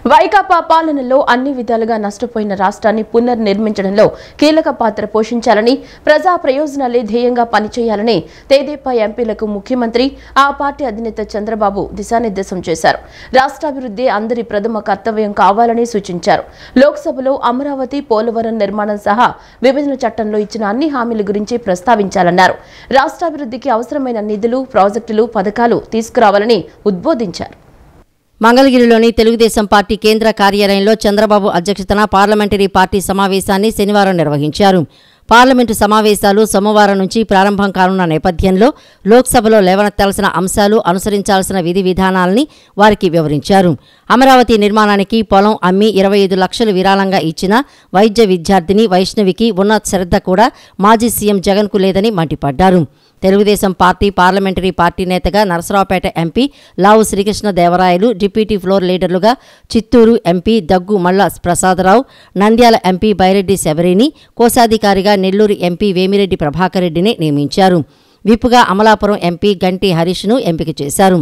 వైకాపా పాలనలో అన్ని విధాలుగా నష్టపోయిన రాష్ట్రాన్ని పునర్నిర్మించడంలో కీలక పాత్ర పోషించాలని, ప్రజా ప్రయోజనాలే ధ్యేయంగా పనిచేయాలని తెదేపా ఎంపీలకు ముఖ్యమంత్రి, ఆ పార్టీ అధినేత చంద్రబాబు దిశానిర్దేశం చేశారు. రాష్ట్రాభివృద్ధి అందరి ప్రథమ కర్తవ్యం కావాలని సూచించారు. లోక్సభలో అమరావతి, పోలవరం నిర్మాణం సహా విభజన చట్టంలో ఇచ్చిన అన్ని హామీల గురించి ప్రస్తావించాలన్నారు. రాష్ట్రాభివృద్ధికి అవసరమైన నిధులు, ప్రాజెక్టులు, పథకాలు తీసుకురావాలని ఉద్బోధించారు. మంగళగిరిలోని తెలుగుదేశం పార్టీ కేంద్ర కార్యాలయంలో చంద్రబాబు అధ్యక్షతన పార్లమెంటరీ పార్టీ సమావేశాన్ని శనివారం నిర్వహించారు. పార్లమెంటు సమావేశాలు సోమవారం నుంచి ప్రారంభం కానున్న నేపథ్యంలో లోక్సభలో లేవనెత్తాల్సిన అంశాలు, అనుసరించాల్సిన విధి విధానాలని వారికి వివరించారు. అమరావతి నిర్మాణానికి పొలం అమ్మి 25 లక్షలు విరాళంగా ఇచ్చిన వైద్య విద్యార్థిని వైష్ణవికి ఉన్న శ్రద్ధ కూడా మాజీ సీఎం జగన్కు లేదని మండిపడ్డారు. తెలుగుదేశం పార్టీ పార్లమెంటరీ పార్టీ నేతగా Narasaraopet MP Lavu Sri Krishna Devarayalu, deputy floor లీడర్లుగా Chittoor MP Daggumalla Prasada Rao, Nandyal MP Byreddy శబరిని, కోశాధికారిగా నెల్లూరు ఎంపీ వేమిరెడ్డి ప్రభాకర్ రెడ్డిని నియమించారు. విప్పుగా అమలాపురం ఎంపీ గంటి హరీష్ను ఎంపిక చేశారు.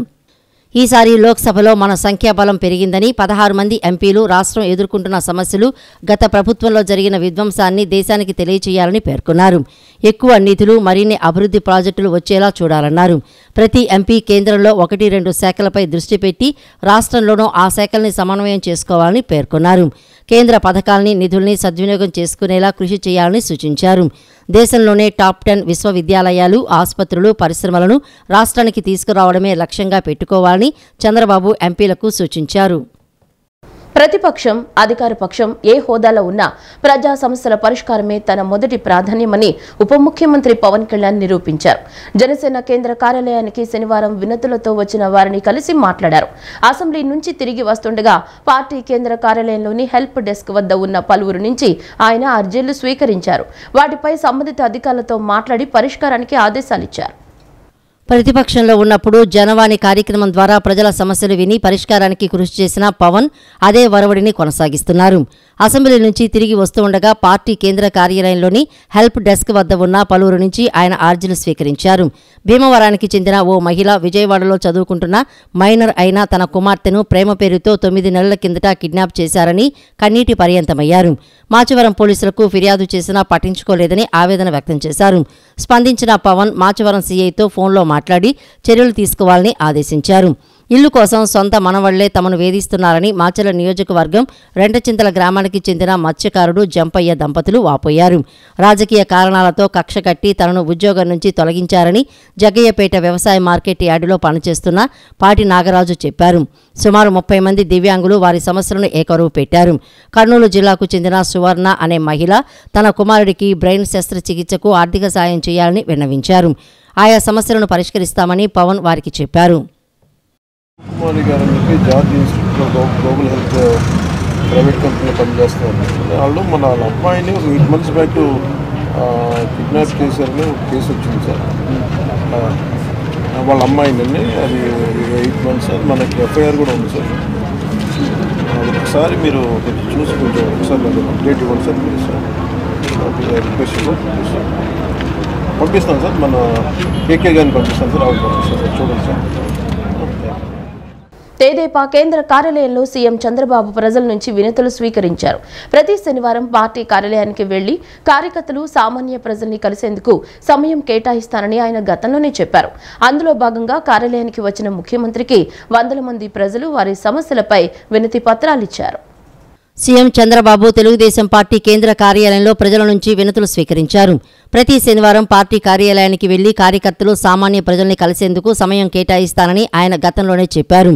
ఈసారి లోక్సభలో మన సంఖ్యాబలం పెరిగిందని, 16 మంది ఎంపీలు రాష్ట్రం ఎదుర్కొంటున్న సమస్యలు, గత ప్రభుత్వంలో జరిగిన విధ్వంసాన్ని దేశానికి తెలియచేయాలని పేర్కొన్నారు. ఎక్కువ నిధులు, మరిన్ని అభివృద్ధి ప్రాజెక్టులు వచ్చేలా చూడాలన్నారు. ప్రతి ఎంపీ కేంద్రంలో 1-2 శాఖలపై దృష్టి పెట్టి రాష్ట్రంలోనూ ఆ శాఖల్ని సమన్వయం చేసుకోవాలని పేర్కొన్నారు. కేంద్ర పథకాల్ని, నిధుల్ని సద్వినియోగం చేసుకునేలా కృషి చేయాలని సూచించారు. దేశంలోనే టాప్ 10 విశ్వవిద్యాలయాలు, ఆసుపత్రులు, పరిశ్రమలను రాష్ట్రానికి తీసుకురావడమే లక్ష్యంగా పెట్టుకోవాలని చంద్రబాబు ఎంపీలకు సూచించారు. ప్రతిపక్షం, అధికార పక్షం ఏ హోదాలో ఉన్నా ప్రజా సమస్యల పరిష్కారమే తన మొదటి ప్రాధాన్యమని ఉప ముఖ్యమంత్రి పవన్ కళ్యాణ్ నిరూపించారు. జనసేన కేంద్ర కార్యాలయానికి శనివారం వినతులతో వచ్చిన వారిని కలిసి మాట్లాడారు. అసెంబ్లీ నుంచి తిరిగి వస్తుండగా పార్టీ కేంద్ర కార్యాలయంలోని హెల్ప్ డెస్క్ వద్ద ఉన్న పలువురు నుంచి ఆయన అర్జీలు స్వీకరించారు. వాటిపై సంబంధిత అధికారులతో మాట్లాడి పరిష్కారానికి ఆదేశాలిచ్చారు. ప్రతిపక్షంలో ఉన్నప్పుడు జనవాణి కార్యక్రమం ద్వారా ప్రజల సమస్యలు విని పరిష్కారానికి కృషి చేసిన పవన్ అదే వరవడిని కొనసాగిస్తున్నారు. అసెంబ్లీ నుంచి తిరిగి వస్తూ ఉండగా పార్టీ కేంద్ర కార్యాలయంలోని హెల్ప్ డెస్క్ వద్ద ఉన్న పలువురు నుంచి ఆయన అర్జీలు స్వీకరించారు. భీమవరానికి చెందిన ఓ మహిళ విజయవాడలో చదువుకుంటున్న మైనర్ అయిన తన కుమార్తెను ప్రేమ పేరుతో 9 నెలల కిందట కిడ్నాప్ చేశారని కన్నీటి పర్యంతమయ్యారు. మాచవరం పోలీసులకు ఫిర్యాదు చేసినా పట్టించుకోలేదని ఆవేదన వ్యక్తం చేశారు. స్పందించిన పవన్ మాచవరం సీఐతో ఫోన్లో మాట్లాడి చర్యలు తీసుకోవాలని ఆదేశించారు. ఇల్లు కోసం సొంత మనవళ్లే తమను వేధిస్తున్నారని మాచర్ల నియోజకవర్గం రెంటచింతల గ్రామానికి చెందిన మత్స్యకారుడు జంపయ్య దంపతులు వాపోయారు. రాజకీయ కారణాలతో కక్ష కట్టి తనను ఉద్యోగం నుంచి తొలగించారని జగ్గయ్యపేట వ్యవసాయ మార్కెట్ యార్డులో పనిచేస్తున్న పాటి నాగరాజు చెప్పారు. సుమారు 30 మంది దివ్యాంగులు వారి సమస్యలను ఏకరువు పెట్టారు. కర్నూలు జిల్లాకు చెందిన సువర్ణ అనే మహిళ తన కుమారుడికి బ్రెయిన్ శస్త్రచికిత్సకు ఆర్థిక సాయం చేయాలని విన్నవించారు. ఆయా సమస్యలను పరిష్కరిస్తామని పవన్ వారికి చెప్పారు. కుమారి గారు George institute of global health private కంపెనీలో పనిచేస్తున్నారు. వాళ్ళు మన అమ్మాయిని 8 months బ్యాక్ కిడ్నాప్ చేశారని ఒక కేసు వచ్చింది సార్. వాళ్ళ అమ్మాయిని అది 8 months అది మనకి ఎఫ్ఐఆర్ కూడా ఉంది సార్. ఒకసారి మీరు చూసి కొంచెం ఒకసారి నాకు అప్డేట్ ఇవ్వండి సార్. మీరు సార్ రిక్వెస్ట్ పంపిస్తాను సార్. మన కేకే గారిని పంపిస్తాను సార్. ఆవిడ పంపిస్తాను సార్. చూడండి సార్. తెదేపా కేంద్ర కార్యాలయంలో సీఎం చంద్రబాబు ప్రజల నుంచి వినతులు స్వీకరించారు. ప్రతి శనివారం పార్టీ కార్యాలయానికి వెళ్లి కార్యకర్తలు, సామాన్య ప్రజల్ని కలిసేందుకు సమయం కేటాయిస్తానని ఆయన గతంలోనే చెప్పారు. అందులో భాగంగా కార్యాలయానికి వచ్చిన ముఖ్యమంత్రికి 100 మంది ప్రజలు వారి సమస్యలపై వినతి పత్రాలిచ్చారు. సీఎం చంద్రబాబు తెలుగుదేశం పార్టీ కేంద్ర కార్యాలయంలో ప్రజల నుంచి వినతులు స్వీకరించారు. ప్రతి శనివారం పార్టీ కార్యాలయానికి వెళ్లి కార్యకర్తలు, సామాన్య ప్రజల్ని కలిసేందుకు సమయం కేటాయిస్తానని ఆయన గతంలోనే చెప్పారు.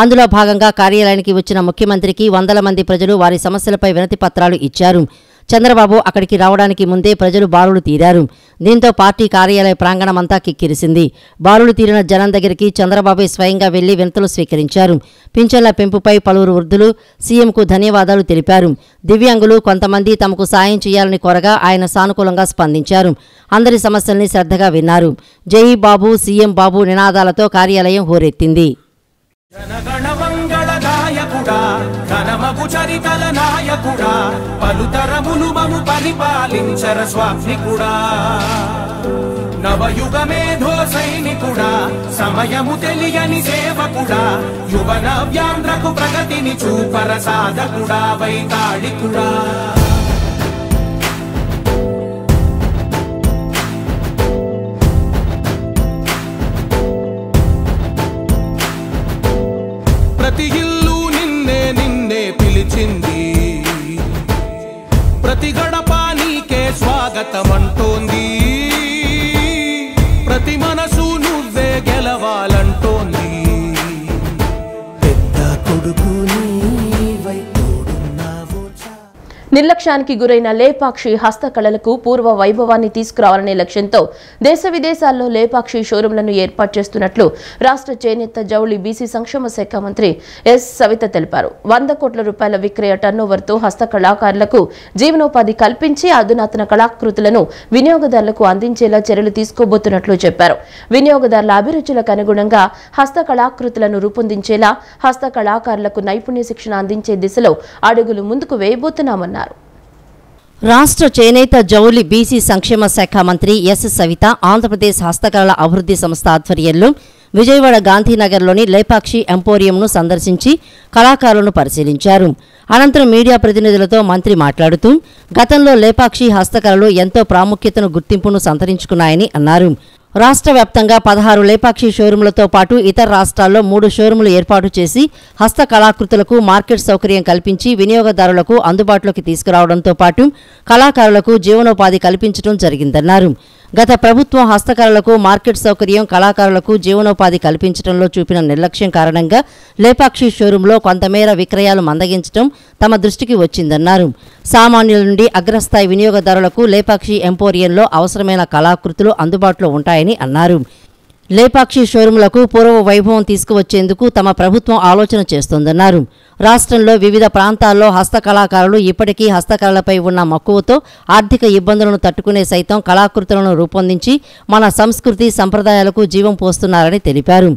అందులో భాగంగా కార్యాలయానికి వచ్చిన ముఖ్యమంత్రికి 100 మంది ప్రజలు వారి సమస్యలపై వినతి పత్రాలు ఇచ్చారు. చంద్రబాబు అక్కడికి రావడానికి ముందే ప్రజలు బారులు తీరారు. దీంతో పార్టీ కార్యాలయ ప్రాంగణమంతా కిక్కిరిసింది. బారులు తీరిన జనం దగ్గరికి చంద్రబాబు స్వయంగా వెళ్లి వినతులు స్వీకరించారు. పింఛన్ల పెంపుపై పలువురు వృద్ధులు సీఎంకు ధన్యవాదాలు తెలిపారు. దివ్యాంగులు కొంతమంది తమకు సాయం చేయాలని కోరగా ఆయన సానుకూలంగా స్పందించారు. అందరి సమస్యల్ని శ్రద్ధగా విన్నారు. జై బాబు, సీఎం బాబు నినాదాలతో కార్యాలయం హోరెత్తింది. జనగణ మంగళదాయకుడు రక్షకుడా ఘనమగు చరితల నాయకుడా పలుతరములు మము పరిపాలించర స్వామికుడా నవయుగ మేధో సైనికుడా సమయము తెలియని సేవకుడా యువన వ్యాంధ్రకు ప్రగతిని చూపర సాధకుడా వైతాళికుడా ప్రతి ఇల్లు నిన్నే నిన్నే పిలిచింది ప్రతి గడప నీకే స్వాగతమంటోంది ప్రతి మనసు నువ్వే గెలవాలంటోంది పెద్ద కొడుకు నీవై తోడున్నావు నిర్లక్ష్యానికి గురైన లేపాక్షి హస్తకళలకు పూర్వ వైభవాన్ని తీసుకురావాలనే లక్ష్యంతో దేశ విదేశాల్లో లేపాక్షి షోరూంలను ఏర్పాటు చేస్తున్నట్లు రాష్ట్ర చేనేత జౌళి బీసీ సంక్షేమ శాఖ మంత్రి ఎస్ సవిత తెలిపారు. 100 కోట్ల రూపాయల విక్రయ టర్నోవర్తో హస్తకళాకారులకు జీవనోపాధి కల్పించి అధునాతన కళాకృతులను వినియోగదారులకు అందించేలా చర్యలు తీసుకోబోతున్నట్లు చెప్పారు. వినియోగదారుల అభిరుచులకు అనుగుణంగా హస్తకళాకృతులను రూపొందించేలా హస్తకళాకారులకు నైపుణ్య శిక్షణ అందించే దిశలో అడుగులు ముందుకు వేయబోతున్నామన్నారు. రాష్ట్ర చేనేత జౌళి బీసీ సంక్షేమ శాఖ మంత్రి ఎస్ సవిత ఆంధ్రప్రదేశ్ హస్తకళల అభివృద్ధి సంస్థ ఆధ్వర్యంలో విజయవాడ గాంధీనగర్లోని లేపాక్షి ఎంపోరియంను సందర్శించి కళాకారులను పరిశీలించారు. అనంతరం మీడియా ప్రతినిధులతో మంత్రి మాట్లాడుతూ గతంలో లేపాక్షి హస్తకళలు ఎంతో ప్రాముఖ్యతను గుర్తింపును సంతరించుకున్నాయని అన్నారు. రాష్ట్ర వ్యాప్తంగా 16 లేపాక్షి షోరూంలతో పాటు ఇతర రాష్ట్రాల్లో 3 షోరూంలు ఏర్పాటు చేసి హస్త కళాకృతులకు మార్కెట్ సౌకర్యం కల్పించి వినియోగదారులకు అందుబాటులోకి తీసుకురావడంతో పాటు కళాకారులకు జీవనోపాధి కల్పించడం జరిగిందన్నారు. గత ప్రభుత్వం హస్తకళలకు మార్కెట్ సౌకర్యం కళాకారులకు జీవనోపాధి కల్పించడంలో చూపిన నిర్లక్ష్యం కారణంగా లేపాక్షి షోరూంలో కొంతమేర విక్రయాలు మందగించడం తమ దృష్టికి వచ్చిందన్నారు. సామాన్యుల నుండి అగ్రస్థాయి వినియోగదారులకు లేపాక్షి ఎంపోరియంలో అవసరమైన కళాకృతులు అందుబాటులో ఉంటాయని అన్నారు. లేపాక్షి షోరూంలకు పూర్వ వైభవం తీసుకువచ్చేందుకు తమ ప్రభుత్వం ఆలోచన చేస్తోందన్నారు. రాష్ట్రంలో వివిధ ప్రాంతాల్లో హస్తకళాకారులు ఇప్పటికీ హస్తకళలపై ఉన్న మక్కువతో ఆర్థిక ఇబ్బందులను తట్టుకునే సైతం కళాకృతులను రూపొందించి మన సంస్కృతి సంప్రదాయాలకు జీవం పోస్తున్నారని తెలిపారు.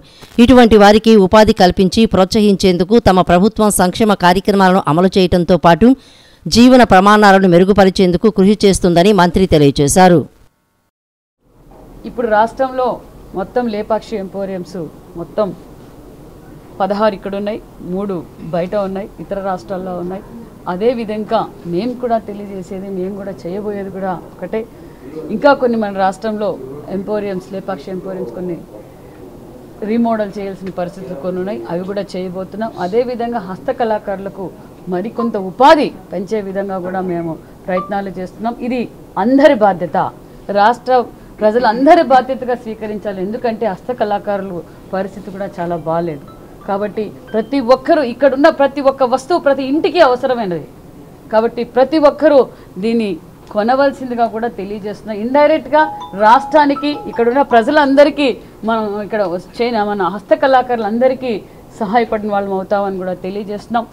ఇటువంటి వారికి ఉపాధి కల్పించి ప్రోత్సహించేందుకు తమ ప్రభుత్వం సంక్షేమ కార్యక్రమాలను అమలు చేయడంతో పాటు జీవన ప్రమాణాలను మెరుగుపరిచేందుకు కృషి చేస్తుందని మంత్రి తెలియజేశారు. ఇప్పుడు రాష్ట్రంలో మొత్తం లేపాక్షి ఎంపోరియంస్ మొత్తం 16 ఇక్కడ ఉన్నాయి, 3 బయట ఉన్నాయి, ఇతర రాష్ట్రాల్లో ఉన్నాయి. అదేవిధంగా మేము కూడా తెలియజేసేది, మేము కూడా చేయబోయేది కూడా ఒకటే, ఇంకా కొన్ని మన రాష్ట్రంలో ఎంపోరియంస్ లేపాక్షి ఎంపోరియంస్ కొన్ని రీమోడల్ చేయాల్సిన పరిస్థితులు కొన్ని ఉన్నాయి, అవి కూడా చేయబోతున్నాం. అదేవిధంగా హస్తకళాకారులకు మరికొంత ఉపాధి పెంచే విధంగా కూడా మేము ప్రయత్నాలు చేస్తున్నాం. ఇది అందరి బాధ్యత, రాష్ట్ర ప్రజలందరి బాధ్యతగా స్వీకరించాలి. ఎందుకంటే హస్తకళాకారుల పరిస్థితి కూడా చాలా బాగాలేదు. కాబట్టి ప్రతి ఒక్కరూ ఇక్కడున్న ప్రతి ఒక్క వస్తువు ప్రతి ఇంటికి అవసరమైనది. కాబట్టి ప్రతి ఒక్కరూ దీన్ని కొనవలసిందిగా కూడా తెలియజేస్తున్నాం. ఇండైరెక్ట్గా రాష్ట్రానికి ఇక్కడున్న ప్రజలందరికీ మనం ఇక్కడ మన హస్తకళాకారులందరికీ సహాయపడిన వాళ్ళం అవుతామని కూడా తెలియజేస్తున్నాం.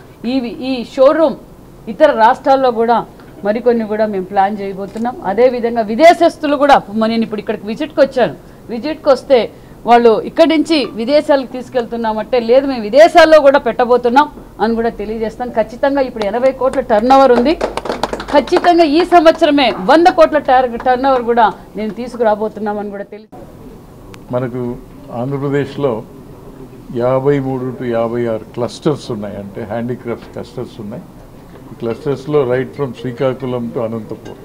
ఈ షోరూమ్ ఇతర రాష్ట్రాల్లో కూడా మరికొన్ని కూడా మేము ప్లాన్ చేయబోతున్నాం. అదేవిధంగా విదేశస్తులు కూడా నేను ఇప్పుడు ఇక్కడికి విజిట్కి వచ్చాను, విజిట్కి వస్తే వాళ్ళు ఇక్కడి నుంచి విదేశాలకు తీసుకెళ్తున్నామంటే లేదు మేము విదేశాల్లో కూడా పెట్టబోతున్నాం అని కూడా తెలియజేస్తాం. ఖచ్చితంగా ఇప్పుడు 80 కోట్ల టర్నోవర్ ఉంది. ఖచ్చితంగా ఈ సంవత్సరమే 100 కోట్ల టర్నోవర్ కూడా నేను తీసుకురాబోతున్నామని కూడా మనకు ఆంధ్రప్రదేశ్లో 53 to 56 క్లస్టర్స్ ఉన్నాయి, అంటే హ్యాండీక్రాఫ్ట్స్ క్లస్టర్స్ ఉన్నాయి. ఈ క్లస్టర్స్లో right from Srikakulam to Anantapur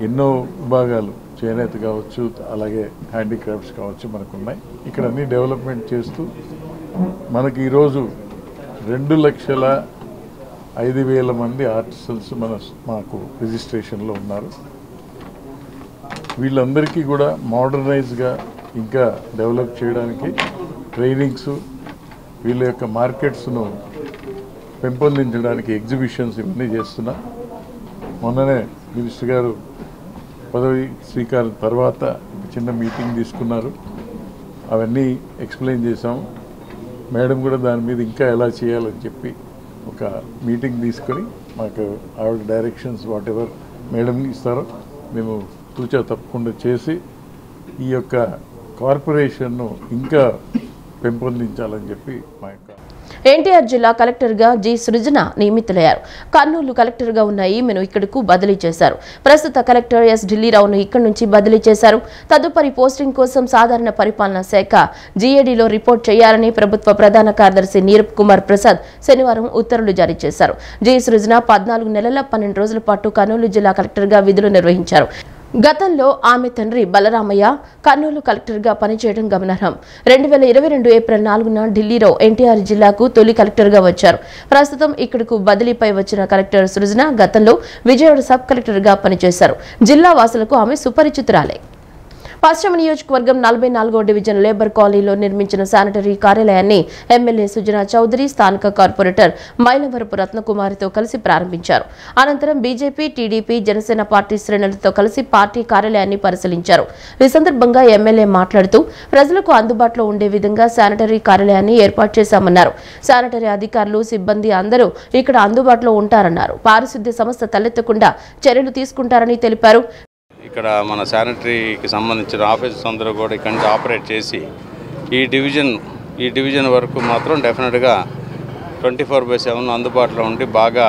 ఎన్నో విభాగాలు, చేనేత కావచ్చు, అలాగే హ్యాండీక్రాఫ్ట్స్ కావచ్చు మనకు ఉన్నాయి. ఇక్కడ అన్ని డెవలప్మెంట్ చేస్తూ మనకి ఈరోజు 2,05,000 మంది ఆర్టిసన్స్ మాకు రిజిస్ట్రేషన్లో ఉన్నారు. వీళ్ళందరికీ కూడా మోడర్నైజ్గా ఇంకా డెవలప్ చేయడానికి ట్రైనింగ్స్, వీళ్ళ యొక్క మార్కెట్స్ను పెంపొందించడానికి ఎగ్జిబిషన్స్ ఇవన్నీ చేస్తున్నాం. మొన్ననే మినిస్టర్ గారు పదవి స్వీకారం తర్వాత చిన్న మీటింగ్ తీసుకున్నారు, అవన్నీ ఎక్స్ప్లెయిన్ చేసాము. మేడం కూడా దాని మీద ఇంకా ఎలా చేయాలని చెప్పి ఒక మీటింగ్ తీసుకొని మాకు ఆవిడ డైరెక్షన్స్ వాట్ ఎవర్ మేడం ఇస్తారో మేము తూచా తప్పకుండా చేసి ఈ యొక్క కార్పొరేషన్ను ఇంకా పెంపొందించాలని చెప్పి మా యొక్క ఎన్టీఆర్ జిల్లా కలెక్టర్గా జి సృజన నియమితులయ్యారు. కర్నూలు కలెక్టర్గా ఉన్న ఈమెను ఇక్కడకు బదిలీ చేశారు. ప్రస్తుత కలెక్టర్ ఎస్ ఢిల్లీరావును ఇక్కడి నుంచి బదిలీ చేశారు. తదుపరి పోస్టింగ్ కోసం సాధారణ పరిపాలనా శాఖ జీఏడీలో రిపోర్ట్ చేయాలని ప్రభుత్వ ప్రధాన కార్యదర్శి నీరబ్ కుమార్ ప్రసాద్ శనివారం ఉత్తర్వులు జారీ చేశారు. జి సృజన 14 నెలల 12 రోజుల పాటు కర్నూలు జిల్లా కలెక్టర్గా విధులు నిర్వహించారు. గతంలో ఆమె తండ్రి బలరామయ్య కర్నూలు కలెక్టర్గా పనిచేయడం గమనార్హం. 2022 ఏప్రిల్ 4న ఢిల్లీలో ఎన్టీఆర్ జిల్లాకు తొలి కలెక్టర్గా వచ్చారు. ప్రస్తుతం ఇక్కడకు బదిలీపై వచ్చిన కలెక్టర్ సృజన గతంలో విజయవాడ సబ్ కలెక్టర్గా పనిచేశారు. జిల్లా వాసులకు ఆమె సుపరిచితురాలే. పశ్చిమ నియోజకవర్గం 44వ డివిజన్ లేబర్ కాలనీలో నిర్మించిన శానిటరీ కార్యాలయాన్ని ఎమ్మెల్యే సుజనా చౌదరి స్థానిక కార్పొరేటర్ మైలవరపు రత్నకుమారితో కలిసి ప్రారంభించారు. అనంతరం బీజేపీ, టీడీపీ, జనసేన పార్టీ శ్రేణులతో కలిసి పార్టీ కార్యాలయాన్ని పరిశీలించారు. ఈ సందర్భంగా ఎమ్మెల్యే మాట్లాడుతూ ప్రజలకు అందుబాటులో ఉండే విధంగా శానిటరీ కార్యాలయాన్ని ఏర్పాటు చేశామన్నారు. శానిటరీ అధికారులు, సిబ్బంది అందరూ ఇక్కడ అందుబాటులో ఉంటారన్నారు. పారిశుద్ధ్య సమస్య తలెత్తకుండా చర్యలు తీసుకుంటారని తెలిపారు. ఇక్కడ మన శానిటరీకి సంబంధించిన ఆఫీసర్స్ అందరూ కూడా ఇక్కడి నుంచి ఆపరేట్ చేసి ఈ డివిజన్ వరకు మాత్రం డెఫినెట్గా 24/7 అందుబాటులో ఉండి బాగా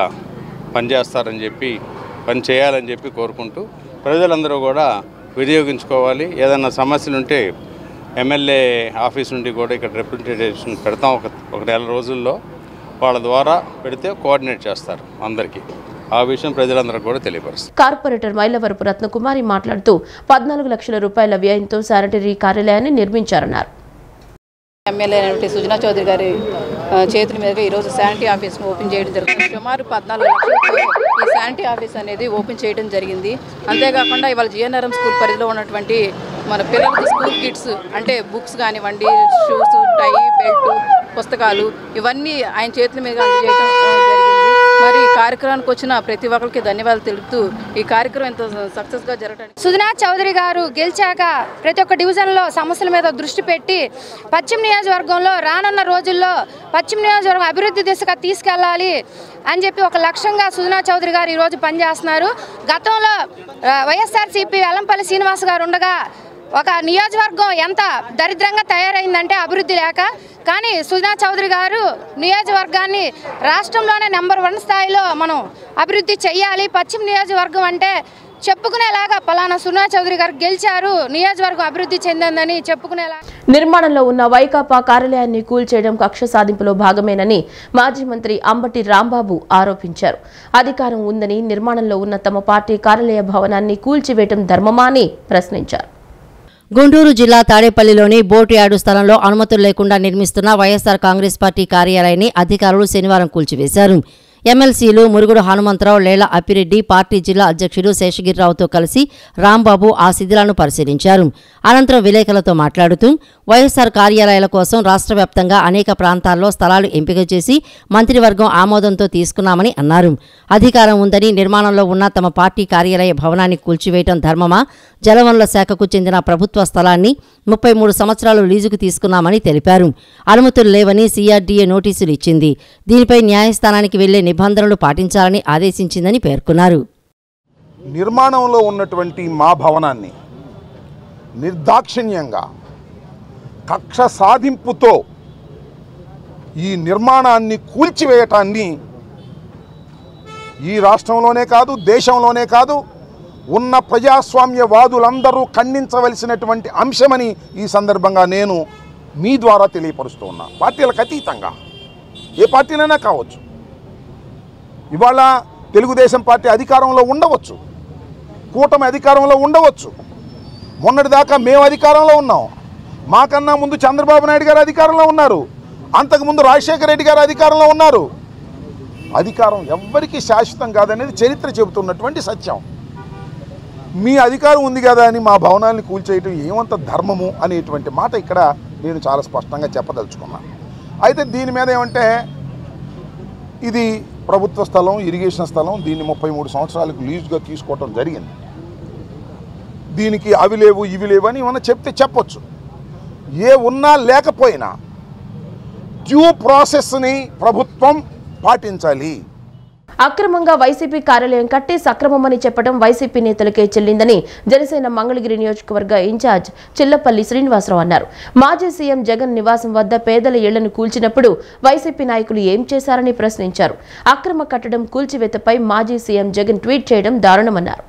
పనిచేస్తారని చెప్పి పని చేయాలని చెప్పి కోరుకుంటూ ప్రజలందరూ కూడా వినియోగించుకోవాలి. ఏదైనా సమస్యలు ఉంటే ఎమ్మెల్యే ఆఫీస్ నుండి కూడా ఇక్కడ రిప్రజెంటేషన్ పెడతాం. ఒక నెల రోజుల్లో వాళ్ళ ద్వారా పెడితే కోఆర్డినేట్ చేస్తారు అందరికీ. ఆ విషయం ప్రజలందరూ కూడా తెలియపరుస్తారు. కార్పొరేటర్ మైలవరపు రత్నకుమారి మాట్లాడుతూ 14 లక్షల రూపాయల వ్యయంతో శానిటరీ కార్యాలయాన్ని నిర్మించారన్నారు. ఎమ్మెల్యే సుజనా చౌదరి గారి చేతుల మీదుగా ఈరోజు శానిటరీ ఆఫీస్ను ఓపెన్ చేయడం జరుగుతుంది. సుమారు 14 లక్షలతో ఈ శానిటరీ ఆఫీస్ అనేది ఓపెన్ చేయడం జరిగింది. అంతేకాకుండా ఇవాళ జిఎన్ఆర్ఎం స్కూల్ పరిధిలో ఉన్నటువంటి మన పిల్లలకి స్కూల్ కిట్స్ అంటే బుక్స్ కానివ్వండి, షూస్, టై, బెల్ట్, పుస్తకాలు ఇవన్నీ ఆయన చేతుల మీదుగా అందజేయడం జరిగింది. మరి ఈ కార్యక్రమానికి వచ్చిన ప్రతి ఒక్కరికి ధన్యవాదాలు తెలుపుతూ ఈ కార్యక్రమం ఎంత సక్సెస్గా జరగడానికి సుజనా చౌదరి గారు గెలిచాక ప్రతి ఒక్క డివిజన్లో సమస్యల మీద దృష్టి పెట్టి పశ్చిమ నియోజకవర్గంలో రానున్న రోజుల్లో పశ్చిమ నియోజకవర్గం అభివృద్ధి దిశగా తీసుకెళ్లాలి అని చెప్పి ఒక లక్ష్యంగా సుజనా చౌదరి గారు ఈరోజు పనిచేస్తున్నారు. గతంలో వైఎస్ఆర్సీపీ వెల్లంపల్లి శ్రీనివాస్ గారు ఉండగా ఒక నియోజకవర్గం ఎంత దరిద్రంగా తయారైందంటే అభివృద్ధి లేక, కానీ సుజనా చౌదరి గారు నియోజకవర్గాన్ని రాష్ట్రంలోనే నెంబర్ 1 స్థాయిలో మనం అభివృద్ధి చెయ్యాలి. పశ్చిమ నియోజకవర్గం అంటే చెప్పుకునేలాగా పలానా సుజనా చౌదరి గారు గెలిచారు, నియోజకవర్గం అభివృద్ధి చెందిందని చెప్పుకునేలా. నిర్మాణంలో ఉన్న వైకాపా కార్యాలయాన్ని కూల్చేయడం కక్ష సాధింపులో భాగమేనని మాజీ మంత్రి అంబటి రాంబాబు ఆరోపించారు. అధికారం ఉందని నిర్మాణంలో ఉన్న తమ పార్టీ కార్యాలయ భవనాన్ని కూల్చివేయడం ధర్మమా అని ప్రశ్నించారు. గుంటూరు జిల్లా తాడేపల్లిలోని బోటు యార్డు స్థలంలో అనుమతులు లేకుండా నిర్మిస్తున్న వైఎస్ఆర్ కాంగ్రెస్ పార్టీ కార్యాలయాన్ని అధికారులు శనివారం కూల్చివేశారు. ఎమ్మెల్సీలు మురుగుడు హనుమంతరావు, లేళ్ల అప్పిరెడ్డి, పార్టీ జిల్లా అధ్యక్షుడు శేషగిరిరావుతో కలిసి రాంబాబు ఆ శిథిలాలను పరిశీలించారు. అనంతరం విలేకరులతో మాట్లాడుతూ వైఎస్ఆర్ కార్యాలయాల కోసం రాష్ట్ర వ్యాప్తంగా అనేక ప్రాంతాల్లో స్థలాలు ఎంపిక చేసి మంత్రివర్గం ఆమోదంతో తీసుకున్నామని అన్నారు. అధికారం ఉందని నిర్మాణంలో ఉన్న తమ పార్టీ కార్యాలయ భవనాన్ని కూల్చివేయడం ధర్మమా? జలవనరుల శాఖకు చెందిన ప్రభుత్వ స్థలాన్ని 33 సంవత్సరాలు లీజుకు తీసుకున్నామని తెలిపారు. అనుమతులు లేవని సిఆర్డీఏ నోటీసులు ఇచ్చింది. దీనిపై న్యాయస్థానానికి వెళ్లే నిబంధనలు పాటించాలని ఆదేశించిందని పేర్కొన్నారు. నిర్మాణంలో ఉన్నటువంటి మా భవనాన్ని నిర్దాక్షిణ్యంగా కక్ష సాధింపుతో ఈ నిర్మాణాన్ని కూల్చివేయటాన్ని ఈ రాష్ట్రంలోనే కాదు, దేశంలోనే కాదు, ఉన్న ప్రజాస్వామ్యవాదులందరూ ఖండించవలసినటువంటి అంశమని ఈ సందర్భంగా నేను మీ ద్వారా తెలియపరుస్తూ ఉన్నా. పార్టీలకు అతీతంగా ఏ పార్టీలైనా కావచ్చు. ఇవాళ తెలుగుదేశం పార్టీ అధికారంలో ఉండవచ్చు, కూటమి అధికారంలో ఉండవచ్చు. మొన్నటిదాకా మేము అధికారంలో ఉన్నాం. మాకన్నా ముందు చంద్రబాబు నాయుడు గారు అధికారంలో ఉన్నారు. అంతకుముందు రాజశేఖర రెడ్డి గారు అధికారంలో ఉన్నారు. అధికారం ఎవ్వరికీ శాశ్వతం కాదనేది చరిత్ర చెబుతున్నటువంటి సత్యం. మీ అధికారం ఉంది కదా అని మా భవనాన్ని కూల్చేయటం ఏమంత ధర్మము అనేటువంటి మాట ఇక్కడ నేను చాలా స్పష్టంగా చెప్పదలుచుకున్నాను. అయితే దీని మీద ఏమంటే ఇది ప్రభుత్వ స్థలం, ఇరిగేషన్ స్థలం, దీన్ని 33 సంవత్సరాలకు లీజుగా తీసుకోవటం జరిగింది. దీనికి అవి లేవు ఇవి లేవు అని ఏమన్నా చెప్తే చెప్పొచ్చు. ఏ ఉన్నా లేకపోయినా డ్యూ ప్రాసెస్ని ప్రభుత్వం పాటించాలి. అక్రమంగా వైసీపీ కార్యాలయం కట్టి సక్రమమని చెప్పడం వైసీపీ నేతలకే చెల్లిందని జనసేన మంగళగిరి నియోజకవర్గ ఇన్ఛార్జ్ చిల్లపల్లి శ్రీనివాసరావు అన్నారు. మాజీ సీఎం జగన్ నివాసం వద్ద పేదల ఇళ్లను కూల్చినప్పుడు వైసీపీ నాయకులు ఏం చేశారని ప్రశ్నించారు. అక్రమ కట్టడం కూల్చివేతపై మాజీ సీఎం జగన్ ట్వీట్ చేయడం దారుణమన్నారు.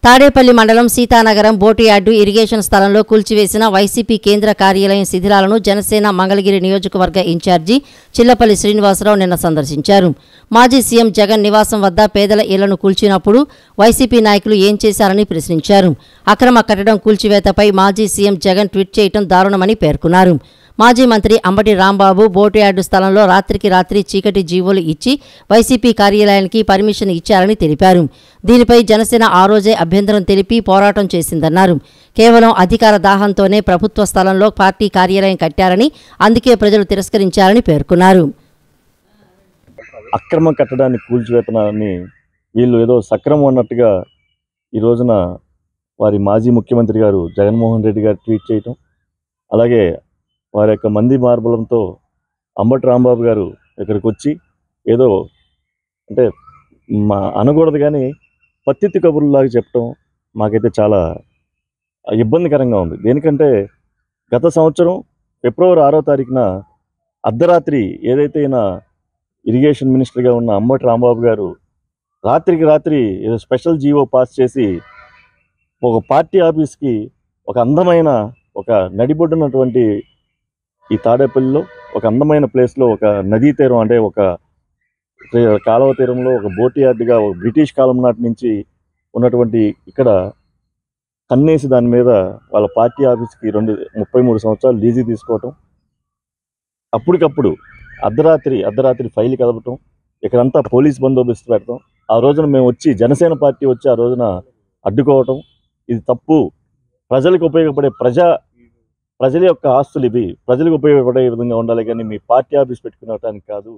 తాడేపల్లి మండలం సీతానగరం బోటియార్డు ఇరిగేషన్ స్థలంలో కూల్చివేసిన వైసీపీ కేంద్ర కార్యాలయం శిథిలాలను జనసేన మంగళగిరి నియోజకవర్గ ఇన్ఛార్జి చిల్లపల్లి శ్రీనివాసరావు నిన్న సందర్శించారు. మాజీ సీఎం జగన్ నివాసం వద్ద పేదల ఇళ్లను కూల్చినప్పుడు వైసీపీ నాయకులు ఏం చేశారని ప్రశ్నించారు. అక్రమ కట్టడం కూల్చివేతపై మాజీ సీఎం జగన్ ట్వీట్ చేయడం దారుణమని పేర్కొన్నారు. మాజీ మంత్రి అంబటి రాంబాబు బోటియార్డు స్థలంలో రాత్రికి రాత్రి చీకటి జీవోలు ఇచ్చి వైసీపీ కార్యాలయానికి పర్మిషన్ ఇచ్చారని తెలిపారు. దీనిపై జనసేన ఆ రోజే అభ్యంతరం తెలిపి పోరాటం చేసిందన్నారు. కేవలం అధికార దాహంతోనే ప్రభుత్వ స్థలంలో పార్టీ కార్యాలయం కట్టారని, అందుకే ప్రజలు తిరస్కరించారని పేర్కొన్నారు. అక్రమ కట్టడాన్ని కూల్చివేతనాన్ని వీళ్ళు ఏదో సక్రమం అన్నట్టుగా ఈ రోజున వారి మాజీ ముఖ్యమంత్రి గారు జగన్మోహన్ రెడ్డి గారు ట్వీట్ చేయటం, అలాగే వారి యొక్క మంది మార్బలంతో అంబటి రాంబాబు గారు ఇక్కడికి వచ్చి ఏదో అంటే అనకూడదు కానీ పత్తిత్తి కబుర్లాగా చెప్పడం మాకైతే చాలా ఇబ్బందికరంగా ఉంది. దేనికంటే గత సంవత్సరం ఫిబ్రవరి 6వ తారీఖున అర్ధరాత్రి ఏదైతే ఈయన ఇరిగేషన్ మినిస్టర్గా ఉన్న అంబటి రాంబాబు గారు రాత్రికి రాత్రి ఏదో స్పెషల్ జీవో పాస్ చేసి ఒక పార్టీ ఆఫీస్కి ఒక అందమైన ఒక నడిబొడ్డున్నటువంటి ఈ తాడేపల్లిలో ఒక అందమైన ప్లేస్లో ఒక నదీ తీరం అంటే ఒక కాలువ తీరంలో ఒక బోటియార్డుగా ఒక బ్రిటిష్ కాలం నాటి నుంచి ఉన్నటువంటి ఇక్కడ కన్నేసి దాని మీద వాళ్ళ పార్టీ ఆఫీస్కి 33 సంవత్సరాలు లీజు తీసుకోవటం, అప్పటికప్పుడు అర్ధరాత్రి ఫైల్ కదపటం, ఇక్కడంతా పోలీస్ బందోబస్తు పెడతాం. ఆ రోజున మేము వచ్చి జనసేన పార్టీ వచ్చి ఆ రోజున అడ్డుకోవటం ఇది తప్పు. ప్రజలకు ఉపయోగపడే ప్రజల యొక్క ఆస్తులు ఇవి, ప్రజలకు ఉపయోగపడే విధంగా ఉండాలి కానీ మీ పార్టీ ఆఫీస్ పెట్టుకునటానికి కాదు.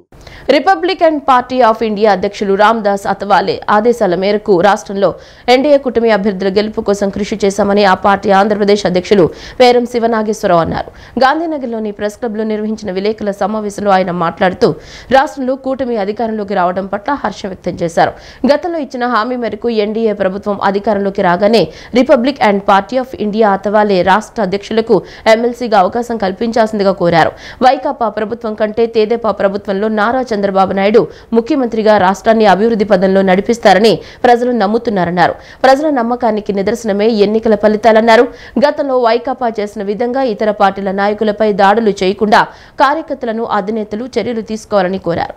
రిపబ్లికన్ పార్టీ ఆఫ్ ఇండియా అధ్యక్షులు రామ్దాస్ అతవాలే ఆదేశాల మేరకు రాష్ట్రంలో ఎన్డీఏ కూటమి అభ్యర్థుల గెలుపు కోసం కృషి చేశామని ఆ పార్టీ ఆంధ్రప్రదేశ్ అధ్యక్షులు పేరం శివనాగేశ్వరరావు అన్నారు. గాంధీనగర్లోని ప్రెస్ క్లబ్లో నిర్వహించిన విలేకరుల సమావేశంలో ఆయన మాట్లాడుతూ రాష్ట్రంలో కూటమి అధికారంలోకి రావడం పట్ల హర్షం వ్యక్తం చేశారు. గతంలో ఇచ్చిన హామీ మేరకు ఎన్డీఏ ప్రభుత్వం అధికారంలోకి రాగానే republic and party of India Athawale రాష్ట్ర అధ్యక్షులకు ఎమ్మెల్సీగా అవకాశం కల్పించాల్సిందిగా కోరారు. వైకాపా ప్రభుత్వం కంటే తెదేపా ప్రభుత్వంలో నారా చంద్రబాబు నాయుడు ముఖ్యమంత్రిగా రాష్ట్రాన్ని అభివృద్ధి పదంలో నడిపిస్తారని ప్రజలు నమ్ముతున్నారన్నారు. ప్రజల నమ్మకానికి నిదర్శనమే ఎన్నికల ఫలితాలన్నారు. గతంలో వైకాపా చేసిన విధంగా ఇతర పార్టీల నాయకులపై దాడులు చేయకుండా కార్యకర్తలను అధినేతలు చర్యలు తీసుకోవాలని కోరారు.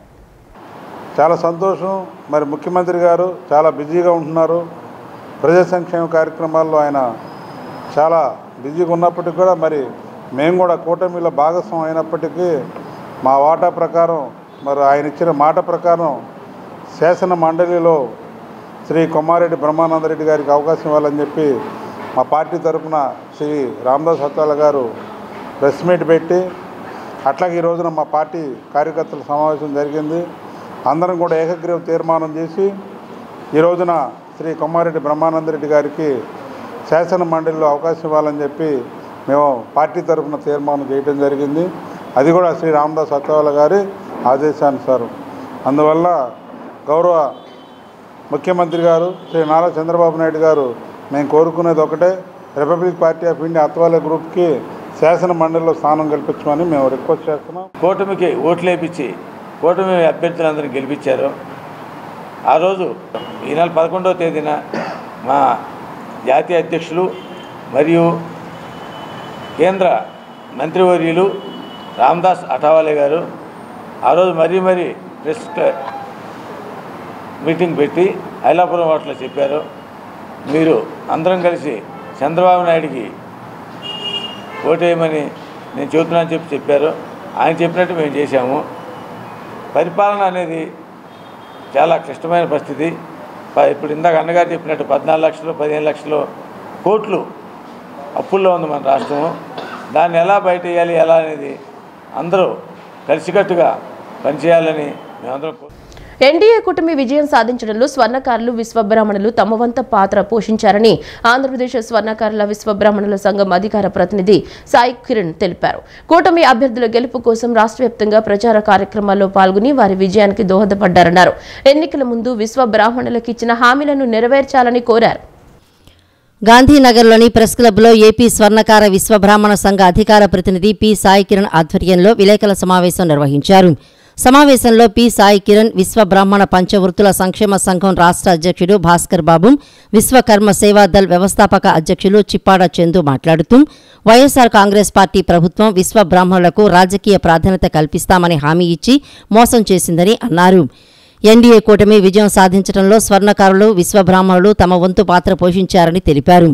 చాలా సంతోషం. మరి ముఖ్యమంత్రి గారు చాలా బిజీగా ఉంటున్నారు. ప్రజా సంక్షేమ కార్యక్రమాల్లో ఆయన చాలా బిజీగా ఉన్నప్పటికీ కూడా మరి మేము కూడా కూటమిలో భాగస్వామ్యం అయినప్పటికీ మా వాటా ప్రకారం మరి ఆయన ఇచ్చిన మాట ప్రకారం శాసన మండలిలో శ్రీ కొమ్మారెడ్డి బ్రహ్మానందరెడ్డి గారికి అవకాశం ఇవ్వాలని చెప్పి మా పార్టీ తరఫున శ్రీ రామ్దాస్ అతవాలే గారు ప్రెస్ మీట్ పెట్టి అట్లాగే ఈ రోజున మా పార్టీ కార్యకర్తల సమావేశం జరిగింది. అందరం కూడా ఏకగ్రీవ తీర్మానం చేసి ఈ రోజున శ్రీ కొమ్మారెడ్డి బ్రహ్మానందరెడ్డి గారికి శాసన మండలిలో అవకాశం ఇవ్వాలని చెప్పి మేము పార్టీ తరఫున తీర్మానం చేయడం జరిగింది. అది కూడా శ్రీ రామ్దాస్ అతవాలే గారి ఆదేశానుసారం. అందువల్ల గౌరవ ముఖ్యమంత్రి గారు శ్రీ నారా చంద్రబాబు నాయుడు గారు మేము కోరుకునేది ఒకటే, republic party of India Athawale గ్రూప్కి శాసన మండలిలో స్థానం కల్పించమని మేము రిక్వెస్ట్ చేస్తున్నాం. కూటమికి ఓట్లు వేయించి కూటమి అభ్యర్థులందరినీ గెలిపించారు. ఆ రోజు ఈ నెల 11వ తేదీన మా జాతీయ అధ్యక్షులు మరియు కేంద్ర మంత్రివర్యులు రామ్దాస్ అఠావాలే గారు ఆ రోజు మరీ ప్రెస్ మీటింగ్ పెట్టి ఐలాపురం వాటిలో చెప్పారు, మీరు అందరం కలిసి చంద్రబాబు నాయుడికి ఓటేయమని నేను చెబుతున్నాను చెప్పారు. ఆయన చెప్పినట్టు మేము చేశాము. పరిపాలన అనేది చాలా క్లిష్టమైన పరిస్థితి. ఇప్పుడు ఇందాక అన్నగారు చెప్పినట్టు 14 లక్షలు 15 లక్షలు కోట్లు అప్పుల్లో ఉంది మన రాష్ట్రము. దాన్ని ఎలా బయట వేయాలి ఎలా అనేది అందరూ కలిసికట్టుగా పనిచేయాలని మేమందరం ఎన్డీఏ కూటమి విజయం సాధించడంలో స్వర్ణకారులు విశ్వబ్రాహ్మణులు తమ వంతు పాత్ర పోషించారని ఆంధ్రప్రదేశ్ స్వర్ణకారుల విశ్వబ్రాహ్మణుల సంఘం అధికార ప్రతినిధి సాయి కిరణ్ తెలిపారు. కూటమి అభ్యర్థుల గెలుపు కోసం రాష్ట్ర వ్యాప్తంగా ప్రచార కార్యక్రమాల్లో పాల్గొని వారి విజయానికి దోహదపడ్డారన్నారు. ఎన్నికల ముందు విశ్వబ్రాహ్మణులకు ఇచ్చిన హామీలను నెరవేర్చాలని కోరారు. గాంధీనగర్లోని ప్రెస్ క్లబ్లో ఏపీ స్వర్ణకార విశ్వబ్రాహ్మణ సంఘ అధికార ప్రతినిధి పి సాయి కిరణ్ ఆధ్వర్యంలో విలేకరుల సమావేశం నిర్వహించారు. సమావేశంలో పి సాయి కిరణ్ విశ్వబ్రాహ్మణ పంచవృత్తుల సంక్షేమ సంఘం రాష్ట్ర అధ్యక్షుడు భాస్కర్ బాబు, విశ్వకర్మ సేవాదళ్ వ్యవస్థాపక అధ్యక్షులు చిప్పాడ చందు మాట్లాడుతూ వైఎస్ఆర్ కాంగ్రెస్ పార్టీ ప్రభుత్వం విశ్వబ్రాహ్మణులకు రాజకీయ ప్రాధాన్యత కల్పిస్తామని హామీ ఇచ్చి మోసం చేసిందని అన్నారు. ఎన్డీఏ కూటమి విజయం సాధించడంలో స్వర్ణకారులు విశ్వబ్రాహ్మణులు తమ వంతు పాత్ర పోషించారని తెలిపారు.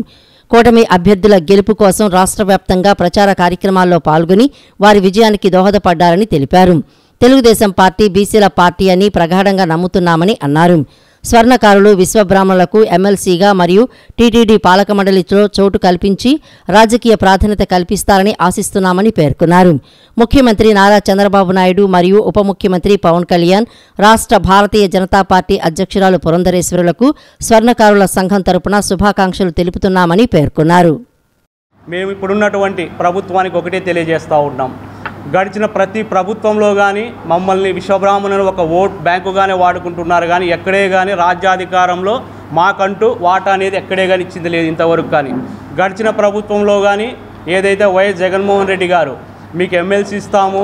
కూటమి అభ్యర్థుల గెలుపు కోసం రాష్ట్ర వ్యాప్తంగా ప్రచార కార్యక్రమాల్లో పాల్గొని వారి విజయానికి దోహదపడ్డారని తెలిపారు. తెలుగుదేశం పార్టీ బీసీల పార్టీ అని ప్రగాఢంగా నమ్ముతున్నామని అన్నారు. స్వర్ణకారులు విశ్వబ్రాహ్మణులకు ఎమ్మెల్సీగా మరియు టీటీడీ పాలక మండలిలో చోటు కల్పించి రాజకీయ ప్రాధాన్యత కల్పిస్తారని ఆశిస్తున్నామని పేర్కొన్నారు. ముఖ్యమంత్రి నారా చంద్రబాబు నాయుడు మరియు ఉప ముఖ్యమంత్రి పవన్ కళ్యాణ్, రాష్ట్ర భారతీయ జనతా పార్టీ అధ్యక్షురాలు పురంధరేశ్వరులకు స్వర్ణకారుల సంఘం తరపున శుభాకాంక్షలు తెలుపుతున్నామని పేర్కొన్నారు. మేము ఇప్పుడున్నటువంటి ప్రభుత్వానికి ఒకటే తెలియజేస్తూ ఉన్నాం. గడిచిన ప్రతి ప్రభుత్వంలో కానీ మమ్మల్ని విశ్వబ్రాహ్మణులు ఒక ఓట్ బ్యాంకుగానే వాడుకుంటున్నారు, కానీ ఎక్కడే కానీ రాజ్యాధికారంలో మాకంటూ వాటా అనేది ఎక్కడే కానీ ఇచ్చింది లేదు ఇంతవరకు. కానీ గడిచిన ప్రభుత్వంలో కానీ ఏదైతే వైఎస్ జగన్మోహన్ రెడ్డి గారు మీకు ఎమ్మెల్సీ ఇస్తాము,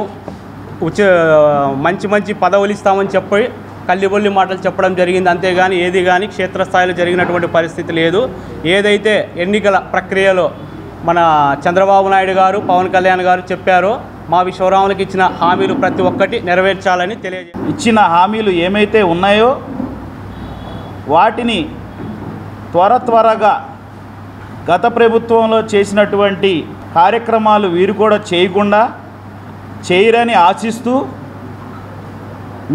మంచి మంచి పదవులు ఇస్తామని చెప్పి కల్లిబొల్లి మాటలు చెప్పడం జరిగింది. అంతేగాని ఏది కానీ క్షేత్రస్థాయిలో జరిగినటువంటి పరిస్థితి లేదు. ఏదైతే ఎన్నికల ప్రక్రియలో మన చంద్రబాబు నాయుడు గారు, పవన్ కళ్యాణ్ గారు చెప్పారో మా విశ్వబ్రాహ్మణులకు ఇచ్చిన హామీలు ప్రతి ఒక్కటి నెరవేర్చాలని ఇచ్చిన హామీలు ఏమైతే ఉన్నాయో వాటిని త్వరగా గత ప్రభుత్వంలో చేసినటువంటి కార్యక్రమాలు వీరు కూడా చేయకుండా చేయరని ఆశిస్తూ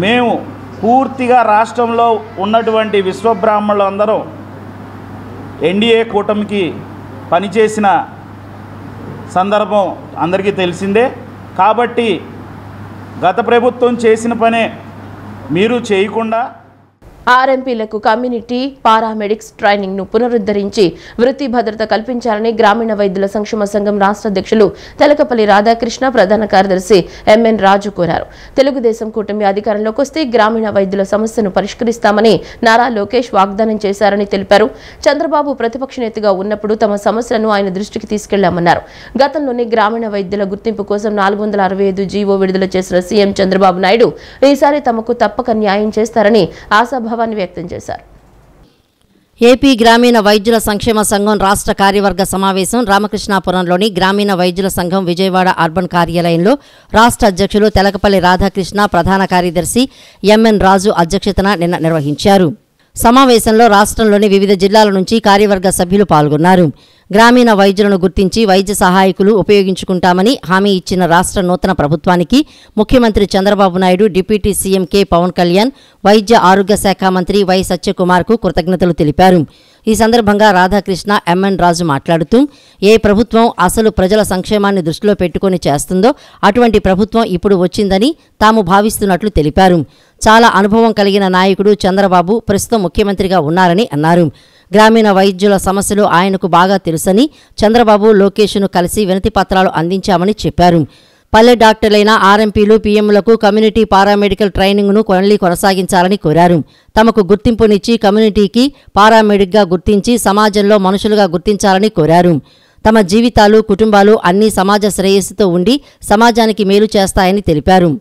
మేము పూర్తిగా రాష్ట్రంలో ఉన్నటువంటి విశ్వబ్రాహ్మణులు అందరూ ఎన్డీఏ కూటమికి పనిచేసిన సందర్భం అందరికీ తెలిసిందే. కాబట్టి గత ప్రభుత్వం చేసిన పనే మీరు చేయకుండా ఆర్ఎంపీలకు కమ్యూనిటీ పారామెడిక్స్ ట్రైనింగ్ ను పునరుద్ధరించి వృత్తి భద్రత కల్పించాలని గ్రామీణ వైద్యుల సంక్షేమ సంఘం రాష్ట్ర అధ్యక్షులు తెలకపల్లి రాధాకృష్ణ, ప్రధాన కార్యదర్శి ఎంఎన్ రాజు కోరారు. తెలుగుదేశం కూటమి అధికారంలోకి వస్తే గ్రామీణ వైద్యుల సమస్యను పరిష్కరిస్తామని నారా లోకేష్ వాగ్దానం చేశారని తెలిపారు. చంద్రబాబు ప్రతిపక్ష నేతగా ఉన్నప్పుడు తమ సమస్యలను ఆయన దృష్టికి తీసుకెళ్లామన్నారు. గతంలోనే గ్రామీణ వైద్యుల గుర్తింపు కోసం 465 జీవో విడుదల చేసిన సీఎం చంద్రబాబు నాయుడు ఈసారి తమకు తప్పక న్యాయం చేస్తారని ఆశాభావాన్ని వ్యక్తం చేశారు. ఏపీ గ్రామీణ వైద్యుల సంక్షేమ సంఘం రాష్ట్ర కార్యవర్గ సమావేశం రామకృష్ణాపురంలోని గ్రామీణ వైద్యుల సంఘం విజయవాడ అర్బన్ కార్యాలయంలో రాష్ట్ర అధ్యక్షులు తెలకపల్లి రాధాకృష్ణ, ప్రధాన కార్యదర్శి ఎంఎన్ రాజు అధ్యక్షతన నిన్న నిర్వహించారు. సమావేశంలో రాష్ట్రంలోని వివిధ జిల్లాల నుంచి కార్యవర్గ సభ్యులు పాల్గొన్నారు. గ్రామీణ వైద్యులను గుర్తించి వైద్య సహాయకులు ఉపయోగించుకుంటామని హామీ ఇచ్చిన రాష్ట్ర నూతన ప్రభుత్వానికి ముఖ్యమంత్రి Chandrababu Naidu, deputy CM K Pawan Kalyan, వైద్య ఆరోగ్య శాఖ మంత్రి వై సత్యకుమార్కు కృతజ్ఞతలు తెలిపారు. ఈ సందర్భంగా రాధాకృష్ణ, ఎంఎన్ రాజు మాట్లాడుతూ ఏ ప్రభుత్వం అసలు ప్రజల సంక్షేమాన్ని దృష్టిలో పెట్టుకుని చేస్తుందో అటువంటి ప్రభుత్వం ఇప్పుడు వచ్చిందని తాము భావిస్తున్నట్లు తెలిపారు. చాలా అనుభవం కలిగిన నాయకుడు చంద్రబాబు ప్రస్తుతం ముఖ్యమంత్రిగా ఉన్నారని అన్నారు. గ్రామీణ వైద్యుల సమస్యలు ఆయనకు బాగా తెలుసని చంద్రబాబు, లోకేష్ను కలిసి వినతి పత్రాలు అందించామని చెప్పారు. పల్లె డాక్టర్లైన ఆర్ఎంపీలు, పీఎంలకు కమ్యూనిటీ పారామెడికల్ ట్రైనింగ్ను కొనసాగించాలని కోరారు. తమకు గుర్తింపునిచ్చి కమ్యూనిటీకి పారామెడిక్గా గుర్తించి సమాజంలో మనుషులుగా గుర్తించాలని కోరారు. తమ జీవితాలు, కుటుంబాలు అన్నీ సమాజ శ్రేయస్సుతో ఉండి సమాజానికి మేలు చేస్తాయని తెలిపారు.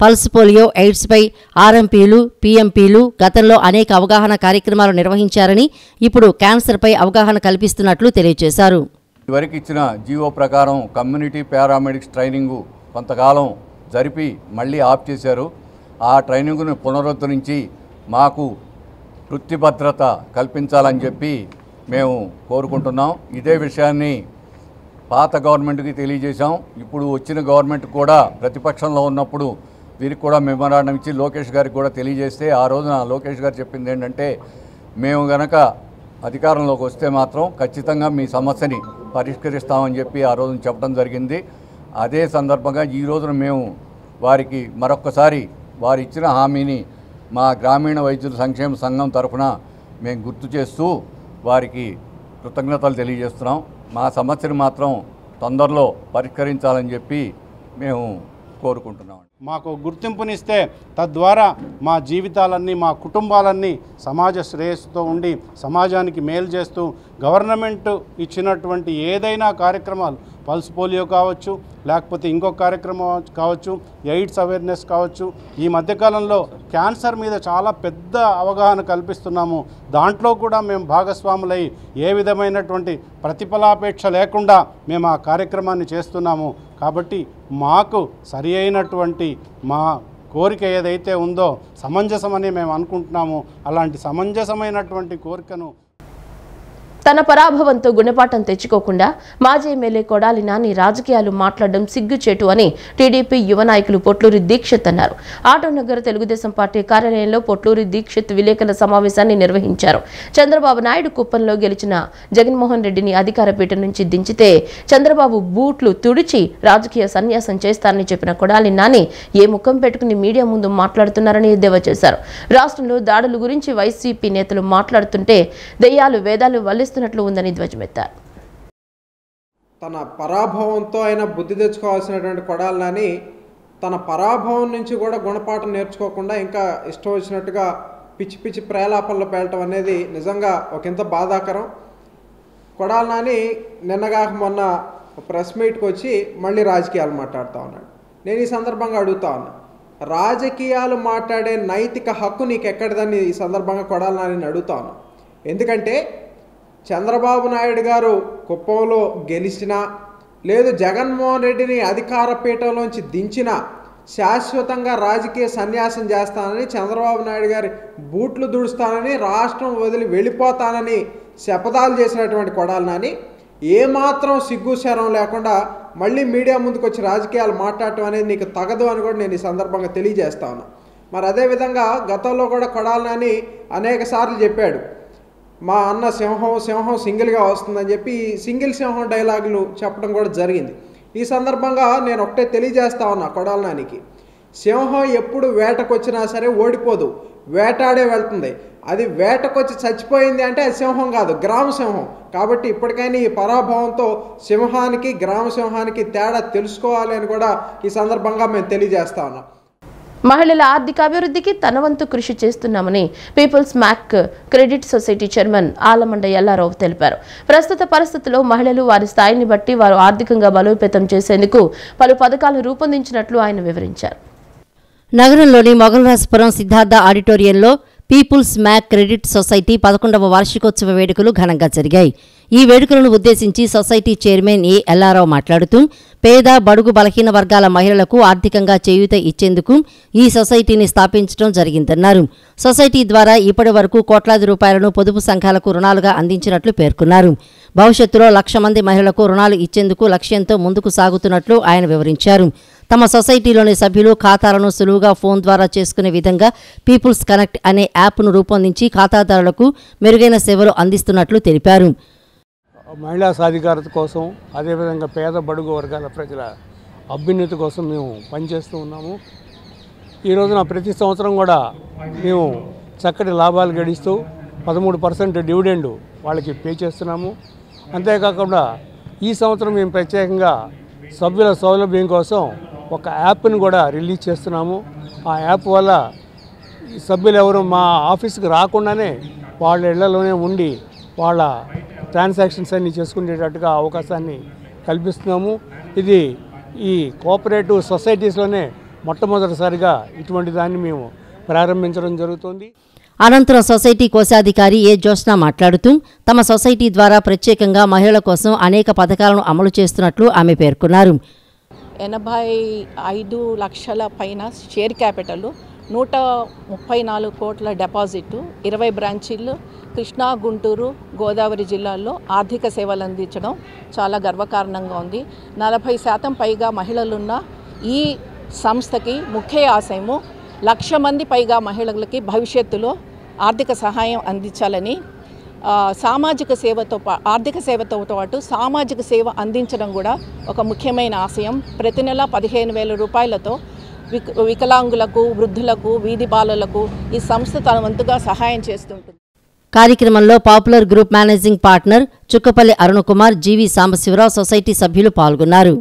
పల్స్ పోలియో, ఎయిడ్స్పై ఆర్ఎంపీలు, పీఎంపీలు గతంలో అనేక అవగాహన కార్యక్రమాలు నిర్వహించారని ఇప్పుడు క్యాన్సర్పై అవగాహన కల్పిస్తున్నట్లు తెలియజేశారు. ఇదివరకు ఇచ్చిన జీవో ప్రకారం కమ్యూనిటీ పారామెడిక్స్ ట్రైనింగు కొంతకాలం జరిపి మళ్ళీ ఆఫ్ చేశారు. ఆ ట్రైనింగ్ను పునరుద్ధరించి మాకు వృత్తి భద్రత కల్పించాలని చెప్పి మేము కోరుకుంటున్నాం. ఇదే విషయాన్ని పాత గవర్నమెంట్కి తెలియజేశాం. ఇప్పుడు వచ్చిన గవర్నమెంట్ కూడా ప్రతిపక్షంలో ఉన్నప్పుడు వీరికి కూడా మెమరాండం ఇచ్చి లోకేష్ గారికి కూడా తెలియజేస్తే ఆ రోజున లోకేష్ గారు చెప్పింది ఏంటంటే మేము గనక అధికారంలోకి వస్తే మాత్రం ఖచ్చితంగా మీ సమస్యని పరిష్కరిస్తామని చెప్పి ఆ రోజున చెప్పడం జరిగింది. అదే సందర్భంగా ఈ రోజున మేము వారికి మరొక్కసారి వారు ఇచ్చిన హామీని మా గ్రామీణ వైద్యుల సంక్షేమ సంఘం తరఫున మేము గుర్తు చేస్తూ వారికి కృతజ్ఞతలు తెలియజేస్తున్నాం. మా సమస్యను మాత్రం తొందరలో పరిష్కరించాలని చెప్పి మేము కోరుకుంటున్నాం. మాకు గుర్తింపునిస్తే తద్వారా మా జీవితాలన్నీ, మా కుటుంబాలన్నీ సమాజ శ్రేయస్సుతో ఉండి సమాజానికి మేలు చేస్తూ గవర్నమెంట్ ఇచ్చినటువంటి ఏదైనా కార్యక్రమాలు, పల్స్ పోలియో కావచ్చు, లేకపోతే ఇంకొక కార్యక్రమం కావచ్చు, ఎయిడ్స్ అవేర్నెస్ కావచ్చు, ఈ మధ్యకాలంలో క్యాన్సర్ మీద చాలా పెద్ద అవగాహన కల్పిస్తున్నాము. దాంట్లో కూడా మేము భాగస్వాములై ఏ విధమైనటువంటి ప్రతిఫలాపేక్ష లేకుండా మేము ఆ కార్యక్రమాన్ని చేస్తున్నాము. కాబట్టి మాకు సరి అయినటువంటి మా కోరిక ఏదైతే ఉందో సమంజసమని మేము అనుకుంటున్నాము. అలాంటి సమంజసమైనటువంటి కోరికను తన పరాభవంతో గుణపాఠం తెచ్చుకోకుండా మాజీ ఎమ్మెల్యే కొడాలి నాని రాజకీయాలు మాట్లాడడం సిగ్గుచేటు అని టీడీపీ యువ నాయకులు పొట్లూరి దీక్షిత్ అన్నారు. ఆటోనగర్ తెలుగుదేశం పార్టీ కార్యాలయంలో పొట్లూరి దీక్షిత్ విలేకరుల సమావేశాన్ని నిర్వహించారు. చంద్రబాబు నాయుడు కుప్పంలో గెలిచిన జగన్మోహన్ రెడ్డిని అధికార పీఠం నుంచి దించితే చంద్రబాబు బూట్లు తుడిచి రాజకీయ సన్యాసం చేస్తారని చెప్పిన కొడాలి నాని ఏ ముఖం పెట్టుకుని మీడియా ముందు మాట్లాడుతున్నారని ఎద్దేవా చేశారు. రాష్ట్రంలో దాడుల గురించి వైసీపీ నేతలు మాట్లాడుతుంటే దెయ్యాలు వేదాలు వల్లిస్తున్నట్లు ఉందని ధ్వజమెత్తారు. తన పరాభవంతో ఆయన బుద్ధి తెచ్చుకోవాల్సినటువంటి కొడాలి నాని తన పరాభవం నుంచి కూడా గుణపాఠం నేర్చుకోకుండా ఇంకా ఇష్టం వచ్చినట్టుగా పిచ్చి పిచ్చి ప్రేలాపనలు పేలటం అనేది నిజంగా ఒకంత బాధాకరం. కొడాలి నాని నిన్నగా మొన్న ప్రెస్ మీట్కి వచ్చి మళ్ళీ రాజకీయాలు మాట్లాడుతూ ఉన్నాడు. నేను ఈ సందర్భంగా అడుగుతా ఉన్నా, రాజకీయాలు మాట్లాడే నైతిక హక్కు నీకు ఎక్కడిదని ఈ సందర్భంగా కొడాలి నానిని అడుగుతా ఉన్నా. ఎందుకంటే చంద్రబాబు నాయుడు గారు కుప్పంలో గెలిచినా లేదు జగన్మోహన్ రెడ్డిని అధికార పీఠంలోంచి దించినా శాశ్వతంగా రాజకీయ సన్యాసం చేస్తానని, చంద్రబాబు నాయుడు గారి బూట్లు దుడుస్తానని, రాష్ట్రం వదిలి వెళ్ళిపోతానని శపథాలు చేసినటువంటి కొడాలి నాని ఏమాత్రం సిగ్గు శరం లేకుండా మళ్ళీ మీడియా ముందుకు వచ్చి రాజకీయాలు మాట్లాడటం అనేది నీకు తగదు అని కూడా నేను ఈ సందర్భంగా తెలియజేస్తా ఉన్నా. మరి అదేవిధంగా గతంలో కూడా కొడాలి నాని అనేక సార్లు చెప్పాడు, మా అన్న సింహం సింగిల్గా వస్తుందని చెప్పి సింగిల్ సింహం డైలాగులు చెప్పడం కూడా జరిగింది. ఈ సందర్భంగా నేను ఒకటే తెలియజేస్తా ఉన్నా కొడాలి నానికి, సింహం ఎప్పుడు వేటకొచ్చినా సరే ఓడిపోదు, వేటాడే వెళ్తుంది. అది వేటకొచ్చి చచ్చిపోయింది అంటే అది సింహం కాదు, గ్రామ సింహం. కాబట్టి ఇప్పటికైనా ఈ పరాభవంతో సింహానికి గ్రామ సింహానికి తేడా తెలుసుకోవాలి అని కూడా ఈ సందర్భంగా మేము తెలియజేస్తా ఉన్నాం. మహిళల ఆర్థిక అభివృద్ధికి తన వంతు కృషి చేస్తున్నామని people's MAC credit society chairman Alamanda Yellarao తెలిపారు. ప్రస్తుత పరిస్థితుల్లో మహిళలు వారి స్థాయిని బట్టి వారు ఆర్థికంగా బలోపేతం చేసేందుకు పలు పథకాలు రూపొందించినట్లు ఆయన వివరించారు. నగరంలోని మొగల్రాజపురం సిద్ధార్థ ఆడిటోరియంలో పీపుల్స్ మ్యాక్ క్రెడిట్ సొసైటీ 11వ వార్షికోత్సవ వేడుకలు ఘనంగా జరిగాయి. ఈ వేడుకలను ఉద్దేశించి సొసైటీ చైర్మన్ ఏ ఎల్లారావు మాట్లాడుతూ పేద బడుగు బలహీన వర్గాల మహిళలకు ఆర్థికంగా చేయూత ఇచ్చేందుకు ఈ సొసైటీని స్థాపించడం జరిగిందన్నారు. సొసైటీ ద్వారా ఇప్పటి వరకు కోట్లాది రూపాయలను పొదుపు సంఘాలకు రుణాలుగా అందించినట్లు పేర్కొన్నారు. భవిష్యత్తులో 1,00,000 మంది మహిళలకు రుణాలు ఇచ్చేందుకు లక్ష్యంతో ముందుకు సాగుతున్నట్లు ఆయన వివరించారు. తమ సొసైటీలోని సభ్యులు ఖాతాలను సులువుగా ఫోన్ ద్వారా చేసుకునే విధంగా పీపుల్స్ కనెక్ట్ అనే యాప్ను రూపొందించి ఖాతాదారులకు మెరుగైన సేవలు అందిస్తున్నట్లు తెలిపారు. మహిళా సాధికారత కోసం, అదేవిధంగా పేద బడుగు వర్గాల ప్రజల అభ్యున్నతి కోసం మేము పనిచేస్తూ ఉన్నాము. ఈ రోజున ప్రతి సంవత్సరం కూడా మేము చక్కటి లాభాలు గడిస్తూ 13% డివిడెండ్ వాళ్ళకి పే చేస్తున్నాము. అంతేకాకుండా ఈ సంవత్సరం మేము ప్రత్యేకంగా సభ్యుల సౌలభ్యం కోసం ఒక యాప్ను కూడా రిలీజ్ చేస్తున్నాము. ఆ యాప్ వల్ల సభ్యులు ఎవరు మా ఆఫీస్కి రాకుండానే వాళ్ళ ఇళ్లలోనే ఉండి వాళ్ళ ట్రాన్సాక్షన్స్ అన్నీ చేసుకునేటట్టుగా అవకాశాన్ని కల్పిస్తున్నాము. ఇది ఈ కోఆపరేటివ్ సొసైటీస్లోనే మొట్టమొదటిసారిగా ఇటువంటి దాన్ని మేము ప్రారంభించడం జరుగుతుంది. అనంతరం సొసైటీ కోశాధికారి ఏ జ్యోత్స్న మాట్లాడుతూ తమ సొసైటీ ద్వారా ప్రత్యేకంగా మహిళల కోసం అనేక పథకాలను అమలు చేస్తున్నట్లు ఆమె పేర్కొన్నారు. 85 లక్షల పైన షేర్ క్యాపిటల్, 134 కోట్ల డిపాజిట్, 20 బ్రాంచీలు కృష్ణా, గుంటూరు, గోదావరి జిల్లాల్లో ఆర్థిక సేవలు అందించడం చాలా గర్వకారణంగా ఉంది. 40% పైగా మహిళలున్న ఈ సంస్థకి ముఖ్య ఆశయము 1,00,000 మంది పైగా మహిళలకి భవిష్యత్తులో ఆర్థిక సహాయం అందించాలని, సామాజిక సేవతో ఆర్థిక సేవతో పాటు సామాజిక సేవ అందించడం కూడా ఒక ముఖ్యమైన ఆశయం. ప్రతి నెల 15,000 రూపాయలతో వికలాంగులకు, వృద్ధులకు, వీధి బాలలకు ఈ సంస్థ తన వంతుగా సహాయం చేస్తుంటుంది. కార్యక్రమంలో popular group managing partner Chukkapalli Aruna Kumar, GV Sambasiva Rao, society సభ్యులు పాల్గొన్నారు.